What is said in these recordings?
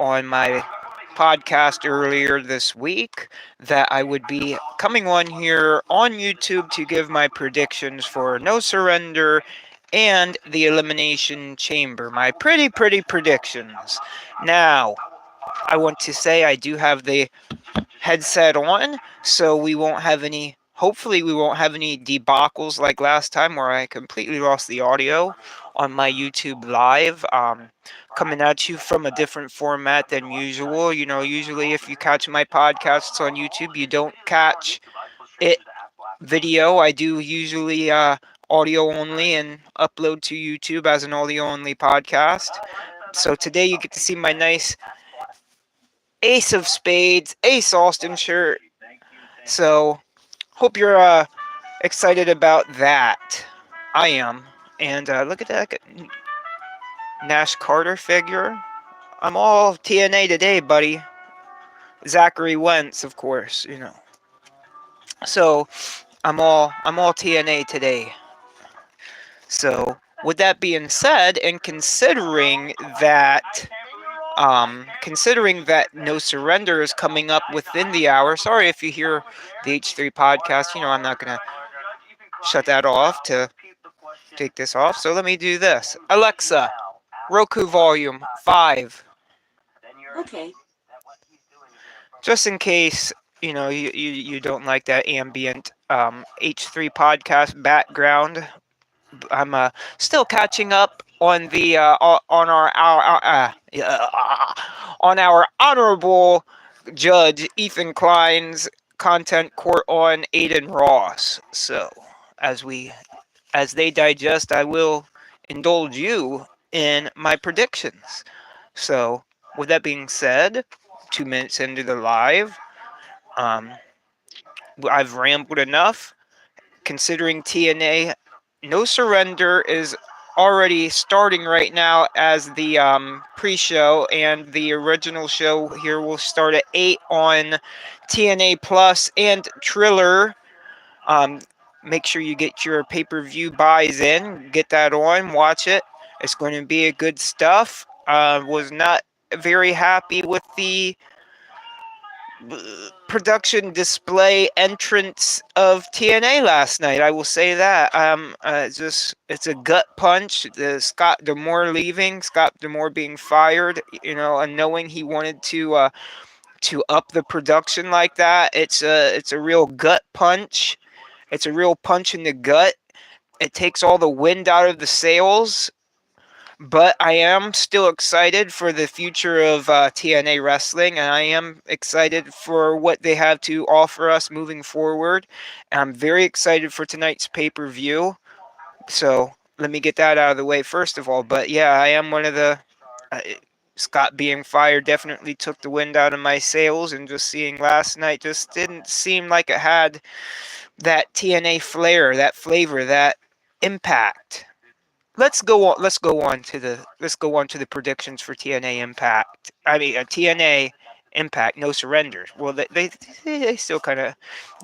on my podcast earlier this week that I would be coming on here on YouTube to give my predictions for No Surrender and the Elimination Chamber. My pretty predictions. Now, I want to say I do have the headset on, so we won't have any. Hopefully, we won't have any debacles like last time where I completely lost the audio on my YouTube live. Coming at you from a different format than usual. You know, usually if you catch my podcasts on YouTube, you don't catch it video. I do usually audio only and upload to YouTube as an audio only podcast. So today you get to see my nice Ace of Spades, Ace Austin shirt. So hope you're excited about that. I am. And look at that Nash Carter figure. I'm all TNA today, buddy. Zachary Wentz, of course, you know. So I'm all TNA today. So with that being said, and considering that No Surrender is coming up within the hour. Sorry if you hear the H3 podcast. You know, I'm not going to shut that off to take this off. So let me do this. Alexa, Roku volume 5. Okay. Just in case, you know, you don't like that ambient H3 podcast background. I'm still catching up on the on our honorable judge Ethan Klein's content court on Aiden Ross. So as they digest, I will indulge you in my predictions. So with that being said, 2 minutes into the live, I've rambled enough. Considering TNA No Surrender is already starting right now as the pre-show, and the original show here will start at 8 on TNA Plus and Triller. Make sure you get your pay-per-view buys in, get that on, watch it. It's going to be a good stuff. Was not very happy with the production display entrance of TNA last night. I will say that. It's a gut punch. The Scott D'Amore leaving, Scott D'Amore being fired. You know, and knowing he wanted to up the production like that. It's a real gut punch. It's a real punch in the gut. It takes all the wind out of the sails. But I am still excited for the future of TNA Wrestling, and I am excited for what they have to offer us moving forward. And I'm very excited for tonight's pay-per-view. So let me get that out of the way first of all. But yeah, I am one of the... Scott being fired definitely took the wind out of my sails, and just seeing last night just didn't seem like it had that TNA flair, that flavor, that impact. Let's go on to the predictions for TNA Impact. TNA Impact, No Surrender. Well, they still kind of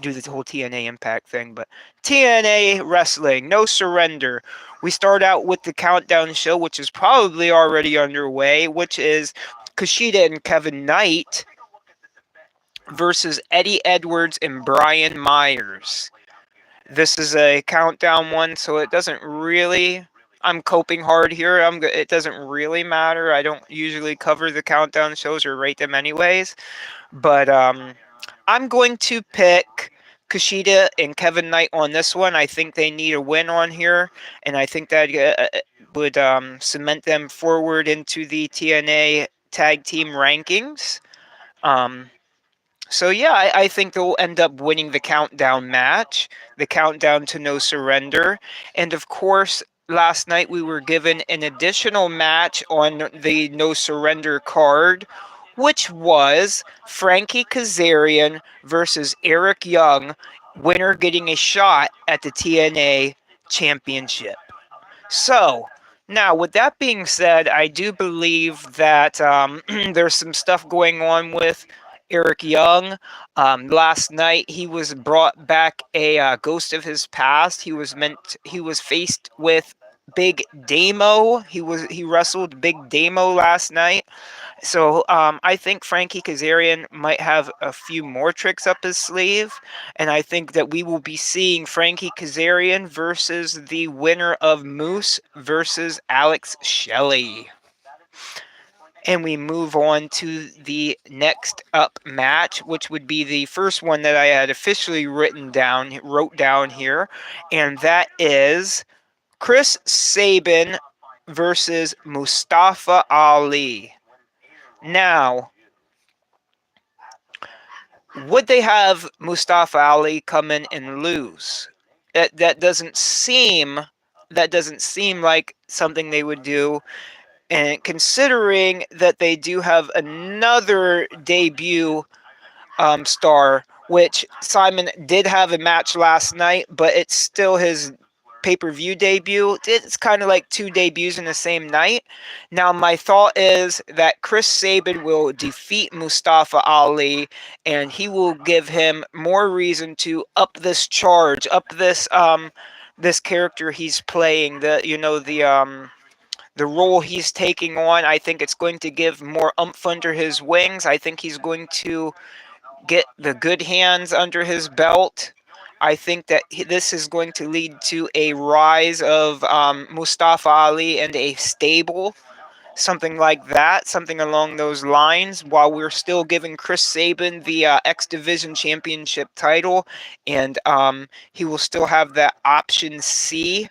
do the whole TNA Impact thing, but TNA Wrestling, No Surrender. We start out with the countdown show, which is probably already underway, which is Kushida and Kevin Knight versus Eddie Edwards and Brian Myers. This is a countdown one, so it doesn't really... I'm coping hard here. It doesn't really matter. I don't usually cover the countdown shows or rate them anyways. But I'm going to pick Kushida and Kevin Knight on this one. I think they need a win on here, and I think that would cement them forward into the TNA tag team rankings. So yeah, I think they'll end up winning the countdown match, the countdown to No Surrender, and of course, last night we were given an additional match on the No Surrender card, which was Frankie Kazarian versus Eric Young, winner getting a shot at the TNA Championship. So, now with that being said, I do believe that there's some stuff going on with Eric Young. Last night he was brought back a ghost of his past. He was faced with Big Damo. He wrestled Big Damo last night. So I think Frankie Kazarian might have a few more tricks up his sleeve, and I think that we will be seeing Frankie Kazarian versus the winner of Moose versus Alex Shelley. And we move on to the next up match, which would be the first one that I had officially wrote down here, and that is Chris Sabin versus Mustafa Ali. Now, would they have Mustafa Ali come in and lose? That doesn't seem like something they would do. And considering that they do have another debut star, which Simon did have a match last night, but it's still his pay-per-view debut. It's kind of like two debuts in the same night. Now, my thought is that Chris Sabin will defeat Mustafa Ali, and he will give him more reason to up this charge, up this character he's playing. The role he's taking on. I think it's going to give more umph under his wings. I think he's going to get the good hands under his belt. I think that this is going to lead to a rise of Mustafa Ali and a stable, something like that, something along those lines, while we're still giving Chris Sabin the X Division Championship title, and he will still have that option C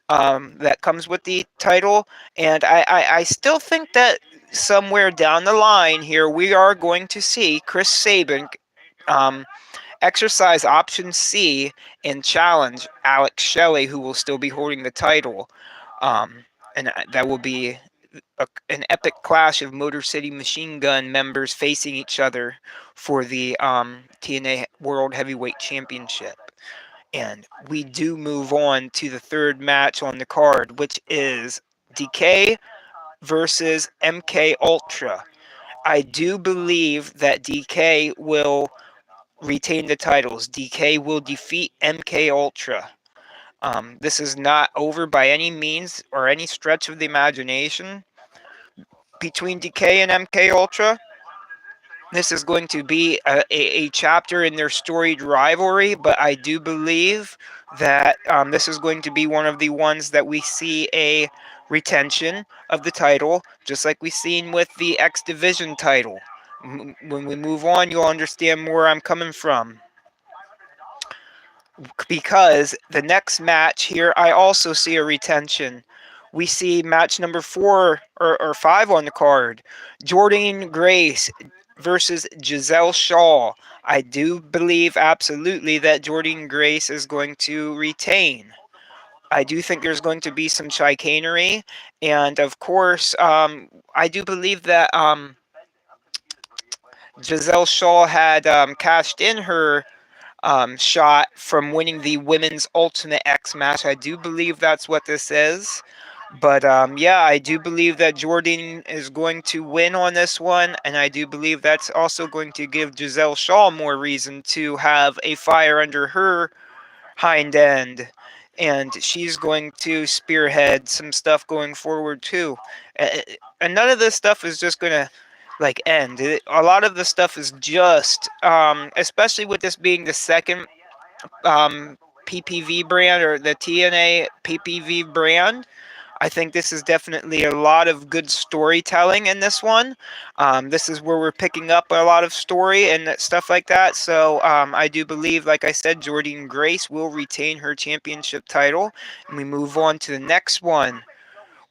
that comes with the title. And I still think that somewhere down the line here, we are going to see Chris Sabin um, exercise option C and challenge Alex Shelley, who will still be holding the title. And that will be an epic clash of Motor City Machine Gun members facing each other for the TNA World Heavyweight Championship. And we do move on to the third match on the card, which is DK versus MK Ultra. I do believe that DK will retain the titles. DK will defeat MK Ultra. This is not over by any means or any stretch of the imagination between DK and MK Ultra. This is going to be a chapter in their storied rivalry, but I do believe that this is going to be one of the ones that we see a retention of the title, just like we've seen with the X Division title. When we move on, you'll understand where I'm coming from. Because the next match here, I also see a retention. We see match number 4 or 5 on the card. Jordynne Grace versus Giselle Shaw. I do believe absolutely that Jordynne Grace is going to retain. I do think there's going to be some chicanery. And of course, I do believe that Giselle Shaw had cashed in her shot from winning the Women's Ultimate X match. I do believe that's what this is. But yeah, I do believe that Jordan is going to win on this one, and I do believe that's also going to give Giselle Shaw more reason to have a fire under her hind end. And she's going to spearhead some stuff going forward too. And none of this stuff is just going to like end. A lot of the stuff is just, especially with this being the second PPV brand or the TNA PPV brand. I think this is definitely a lot of good storytelling in this one. This is where we're picking up a lot of story and stuff like that. So I do believe, like I said, Jordynne Grace will retain her championship title. And we move on to the next one.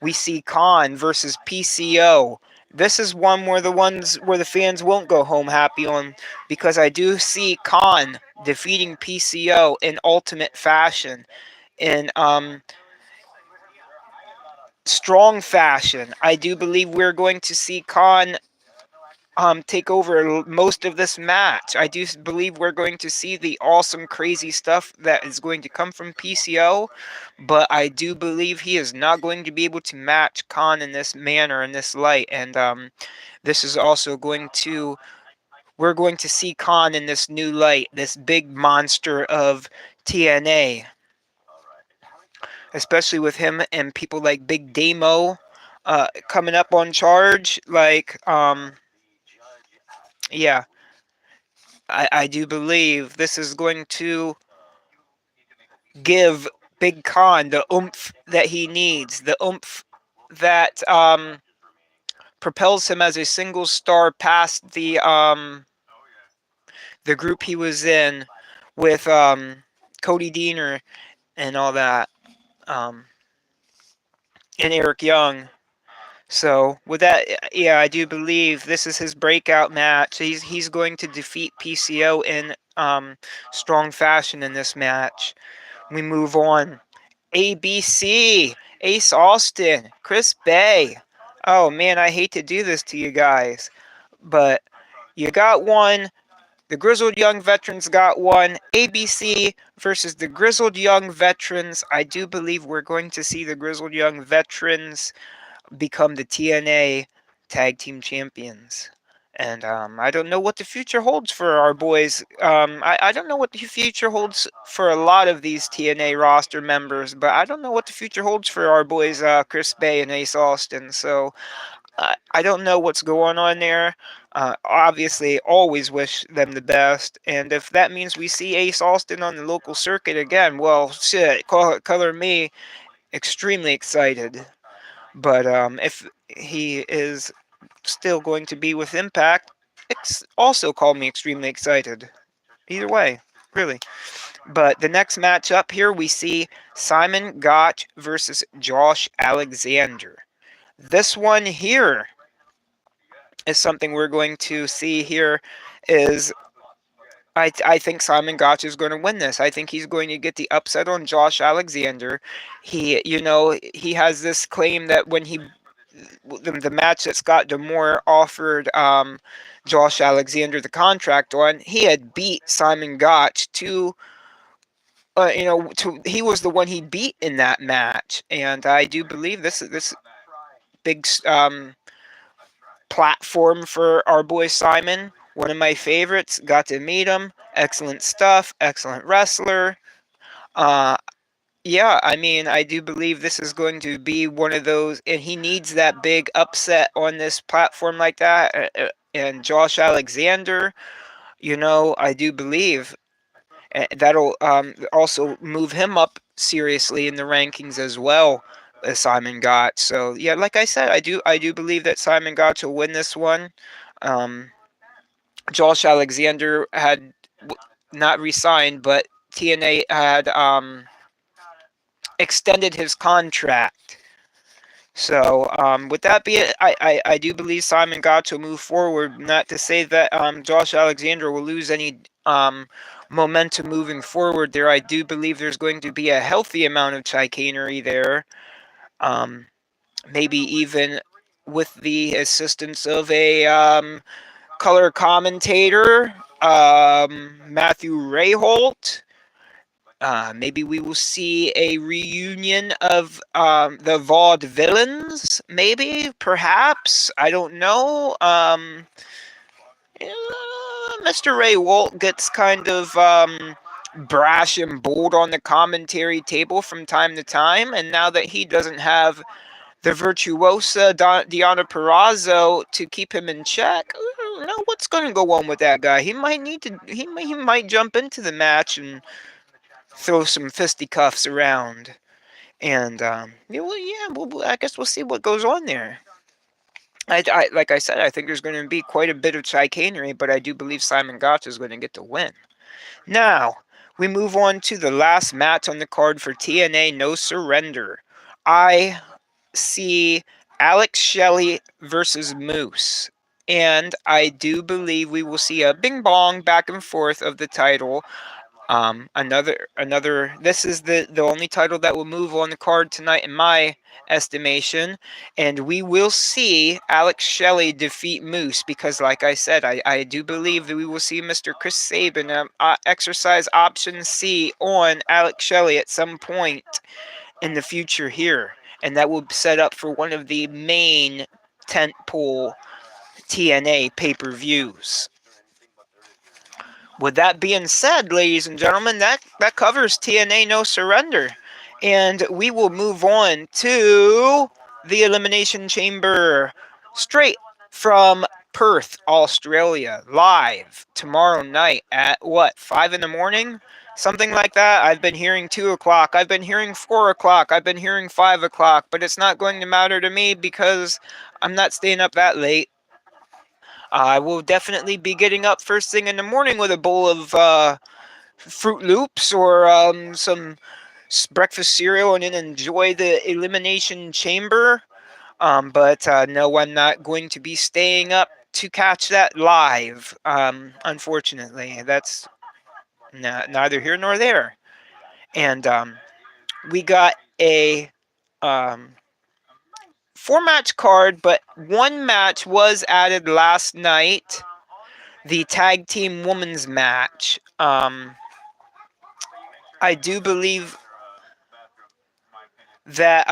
We see Khan versus PCO. This is one where the fans won't go home happy on, because I do see Khan defeating PCO in ultimate fashion, in strong fashion. I do believe we're going to see Khan take over most of this match. I do believe we're going to see the awesome, crazy stuff that is going to come from PCO, but I do believe he is not going to be able to match Khan in this manner, in this light, and this is also going to. We're going to see Khan in this new light, this big monster of TNA. especially with him and people like Big Damo coming up on charge. Yeah, I do believe this is going to give Big Khan the oomph that he needs, the oomph that propels him as a single star past the group he was in with Cody Deaner and all that, um, and Eric Young. So with that, yeah, I do believe this is his breakout match. He's going to defeat PCO in strong fashion in this match. We move on. ABC, Ace Austin, Chris Bay. Oh man, I hate to do this to you guys, but you got one. The Grizzled Young Veterans got one. ABC versus the Grizzled Young Veterans. I do believe we're going to see the Grizzled Young Veterans become the TNA Tag Team Champions. And I don't know what the future holds for our boys. I don't know what the future holds for a lot of these TNA roster members, but I don't know what the future holds for our boys Chris Bay and Ace Austin. So I don't know what's going on there. Obviously, always wish them the best. And if that means we see Ace Austin on the local circuit again, well, shit, color me extremely excited. But if he is still going to be with Impact, also call me extremely excited. Either way, really. But the next match up here, we see Simon Gotch versus Josh Alexander. This one here is something we're going to see here is I think Simon Gotch is going to win this. I think he's going to get the upset on Josh Alexander. He has this claim that when the match that Scott D'Amore offered Josh Alexander the contract on, he had beat Simon Gotch he was the one he beat in that match, and I do believe this big platform for our boy Simon. One of my favorites. Got to meet him. Excellent stuff. Excellent wrestler. Uh, yeah, I mean, I do believe this is going to be one of those, and he needs that big upset on this platform like that. And Josh Alexander, I do believe that'll also move him up seriously in the rankings as well as Simon Gotch. So yeah, like I said, I do believe that Simon Gotch will win this one. Um, Josh Alexander had not re-signed, but TNA had extended his contract. So with that being, I do believe Simon Gotch will move forward. Not to say that Josh Alexander will lose any momentum moving forward there. I do believe there's going to be a healthy amount of chicanery there. Um, Maybe even with the assistance of a color commentator, Matthew Rayholt. Maybe we will see a reunion of the Vaudevillains. Maybe, perhaps. I don't know. Mr. Ray Walt gets kind of brash and bold on the commentary table from time to time, and now that he doesn't have the virtuosa Diana Perrazzo to keep him in check, I don't know what's going to go on with that guy. He might need to. He might jump into the match and throw some fisticuffs around. And yeah, I guess we'll see what goes on there. Like I said, I think there's going to be quite a bit of chicanery, but I do believe Simon Gotch is going to get the win. Now, we move on to the last match on the card for TNA No Surrender. I see Alex Shelley versus Moose. And I do believe we will see a bing bong back and forth of the title. Another. This is the only title that will move on the card tonight, in my estimation, and we will see Alex Shelley defeat Moose because, like I said, I do believe that we will see Mr. Chris Sabin exercise option C on Alex Shelley at some point in the future here, and that will set up for one of the main tentpole TNA pay-per-views. With that being said, ladies and gentlemen, that covers TNA No Surrender. And we will move on to the Elimination Chamber straight from Perth, Australia, live tomorrow night at what, 5 in the morning? Something like that. I've been hearing 2 o'clock. I've been hearing 4 o'clock. I've been hearing 5 o'clock, but it's not going to matter to me because I'm not staying up that late. I will definitely be getting up first thing in the morning with a bowl of Fruit Loops or some breakfast cereal and then enjoy the Elimination Chamber. But no, I'm not going to be staying up to catch that live. Unfortunately, that's neither here nor there. And we got a um, 4 match card, but one match was added last night. The tag team women's match. I do believe that.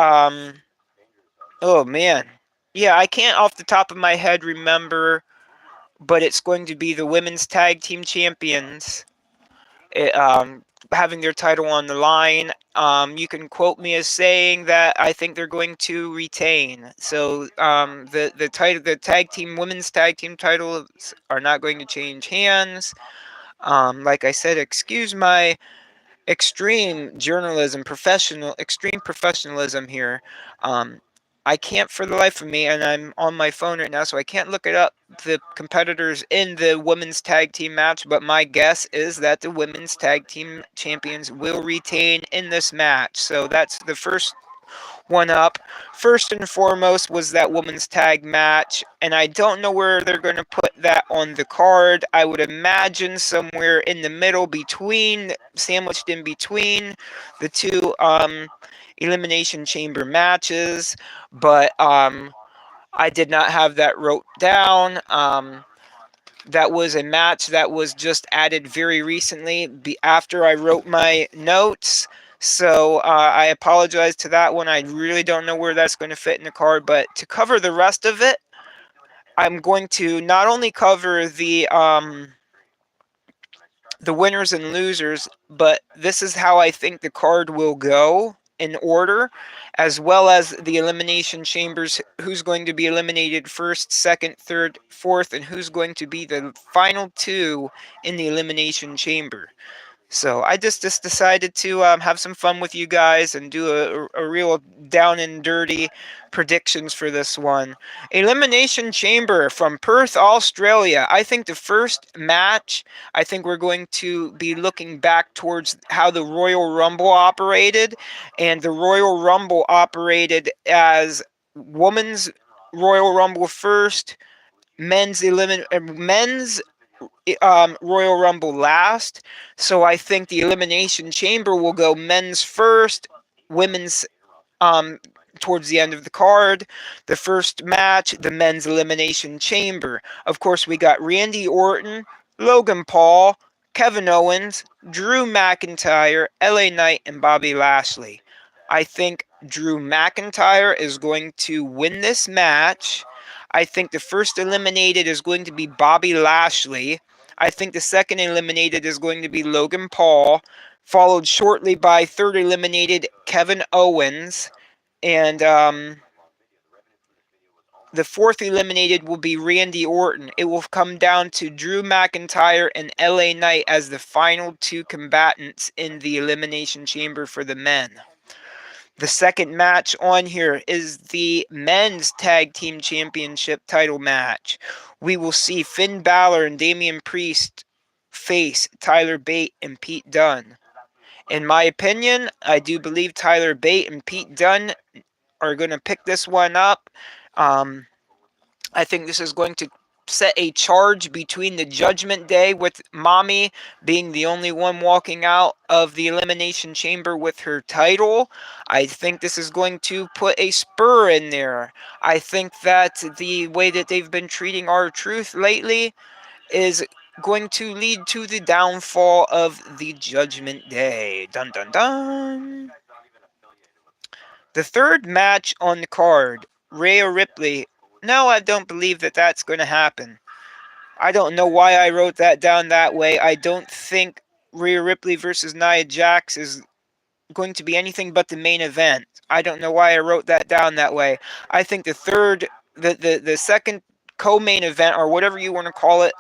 Oh man, yeah, I can't off the top of my head remember, but it's going to be the women's tag team champions. It, having their title on the line. You can quote me as saying that I think they're going to retain. So the title, the tag team women's tag team titles are not going to change hands. Like I said, excuse my extreme professionalism here. Um, I can't for the life of me, and I'm on my phone right now, so I can't look it up, the competitors in the women's tag team match, but my guess is that the women's tag team champions will retain in this match. So that's the first one up. First and foremost was that women's tag match, and I don't know where they're going to put that on the card. I would imagine somewhere in the middle, sandwiched in between the two Elimination Chamber matches, but I did not have that wrote down. That was a match that was just added very recently after I wrote my notes. So I apologize to that one. I really don't know where that's going to fit in the card, but to cover the rest of it, I'm going to not only cover the winners and losers, but this is how I think the card will go in order, as well as the elimination chambers, who's going to be eliminated first, second, third, fourth, and who's going to be the final two in the elimination chamber. So I just decided to have some fun with you guys and do a real down and dirty predictions for this one. Elimination Chamber from Perth, Australia. I think the first match, I think we're going to be looking back towards how the Royal Rumble operated. And the Royal Rumble operated as women's Royal Rumble first, men's Royal Rumble last. So I think the Elimination Chamber will go men's first, women's um, towards the end of the card. The first match, the men's Elimination Chamber. Of course, we got Randy Orton, Logan Paul, Kevin Owens, Drew McIntyre, LA Knight, and Bobby Lashley. I think Drew McIntyre is going to win this match. I think the first eliminated is going to be Bobby Lashley. I think the second eliminated is going to be Logan Paul, followed shortly by third eliminated Kevin Owens. And the fourth eliminated will be Randy Orton. It will come down to Drew McIntyre and LA Knight as the final two combatants in the Elimination Chamber for the men. The second match on here is the men's tag team championship title match. We will see Finn Balor and Damian Priest face Tyler Bate and Pete Dunne. In my opinion, I do believe Tyler Bate and Pete Dunne are going to pick this one up. I think this is going to set a charge between the Judgment Day, with Mommy being the only one walking out of the Elimination Chamber with her title. I think this is going to put a spur in there. I think that the way that they've been treating R-Truth lately is going to lead to the downfall of the Judgment Day. Dun dun dun. The third match on the card, Rhea Ripley. No, I don't believe that that's going to happen. I don't know why I wrote that down that way. I don't think Rhea Ripley versus Nia Jax is going to be anything but the main event. I don't know why I wrote that down that way. I think the second co-main event, or whatever you want to call it,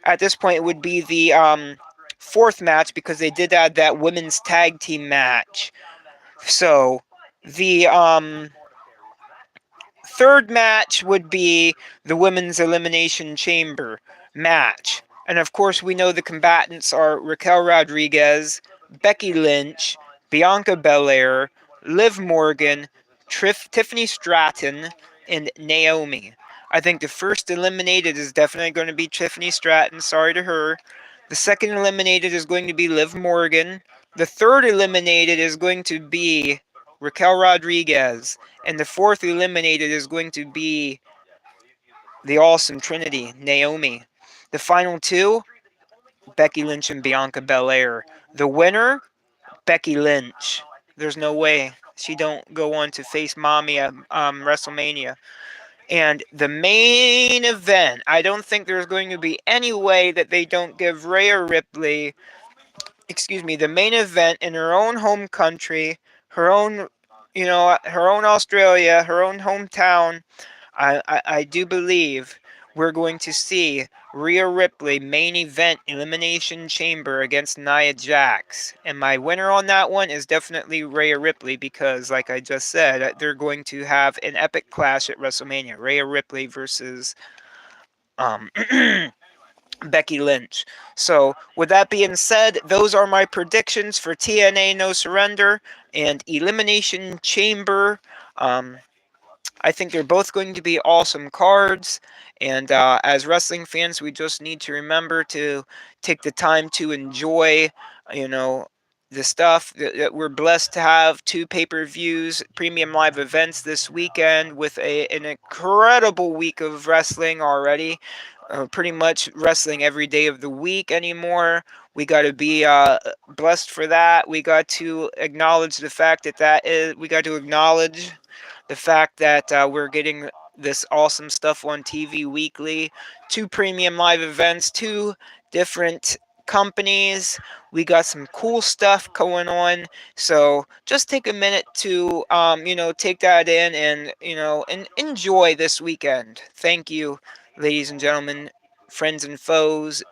at this point would be the fourth match, because they did add that women's tag team match. So the third match would be the women's elimination chamber match. And of course, we know the combatants are Raquel Rodriguez, Becky Lynch, Bianca Belair, Liv Morgan, Tiffany Stratton, and Naomi. I think the first eliminated is definitely going to be Tiffany Stratton. Sorry to her. The second eliminated is going to be Liv Morgan. The third eliminated is going to be Raquel Rodriguez. And the fourth eliminated is going to be the awesome Trinity, Naomi. The final two, Becky Lynch and Bianca Belair. The winner, Becky Lynch. There's no way she don't go on to face Mommy at WrestleMania. And the main event, I don't think there's going to be any way that they don't give Rhea Ripley, the main event in her own home country, her own, her own Australia, her own hometown. I do believe we're going to see Rhea Ripley main event Elimination Chamber against Nia Jax. And my winner on that one is definitely Rhea Ripley, because, like I just said, they're going to have an epic clash at WrestleMania. Rhea Ripley versus um, Becky Lynch. So, with that being said, those are my predictions for TNA No Surrender and Elimination Chamber. Um, I think they're both going to be awesome cards. And as wrestling fans, we just need to remember to take the time to enjoy, you know, the stuff that we're blessed to have. Two pay-per-views, premium live events this weekend, with an incredible week of wrestling already. Pretty much wrestling every day of the week anymore. We got to be blessed for that. We got to acknowledge the fact we got to acknowledge the fact that we're getting this awesome stuff on TV weekly. Two premium live events, two different companies. We got some cool stuff going on. So just take a minute to, take that in, and, and enjoy this weekend. Thank you, ladies and gentlemen, friends and foes,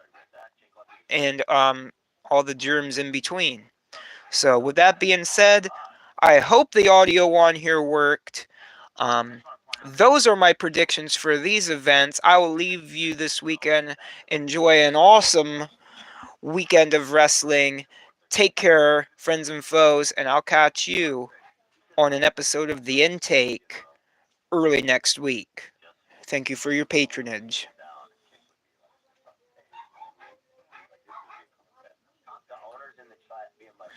and all the germs in between. So with that being said, I hope the audio on here worked. Um, those are my predictions for these events. I will leave you this weekend. Enjoy an awesome weekend of wrestling. Take care, friends and foes, and I'll catch you on an episode of The Intake early next week. Thank you for your patronage.